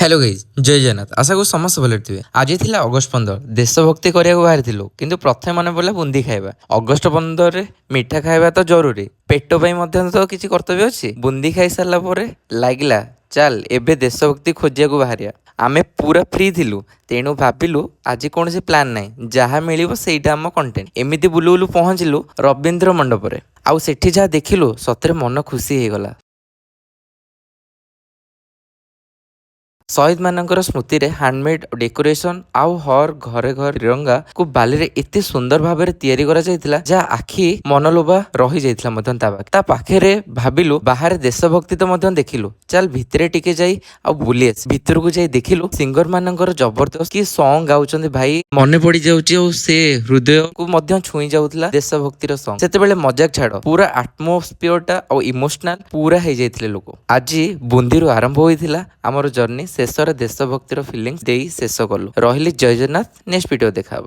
Hello guys जय जगन्नाथ आशा करू समस्त भले थे आज थिला अगस्ट 15 देशभक्ति करने बाहरी किंतु प्रथम मन पड़ा बुंदी खाइबा अगस्ट 15 रे मिठा खाइबा तो जरूरी पेट पर तो किसी कर्तव्य अच्छी बुंदी खाई सारा पर लगला चल एबे देशभक्ति खोजिया बाहरिया आमे पूरा फ्री थिलु तेणु भाविलु आज कौन से प्लान नहीं जहाँ मिल से आम कंटेंट एमती बुलू बुलू पहुँचलु रवींद्र मंडप आउ सेठी जहाँ देखिलु सतरे मन खुशी हो गला। शहीद मानकर स्मृति रे हैंडमेड डेकोरेशन आउ हर घरे घर तिरंगा को बाली रे एते सुंदर भाबरे तैयारी करा जायतिला जा आखि मनलोभा रही जायतिला मधन ता पाखे रे भाबिलु बाहर देशभक्ति तो मधन देखिलु चल भितरे टिके जाई आ बुली आस भितर को जाई देखिलु सिंगर मानकर जबरदस्त की सॉन्ग गाउचंदी भाई मने पड़ी जाउची और से हृदय को मधन छुई जाउतला देशभक्ति रो सॉन्ग सेते बेले मजाक छाड़ पूरा एटमॉस्फियर टा और इमोशनल पूरा हे जायतिले लोक आज बुंदीरु आरंभ होइतिला हमर जर्नी शेष देशभक्तिर फिलिंग्स दे शेष कलु रही जय जगन्नाथ नेक्स्ट वीडियो देखा।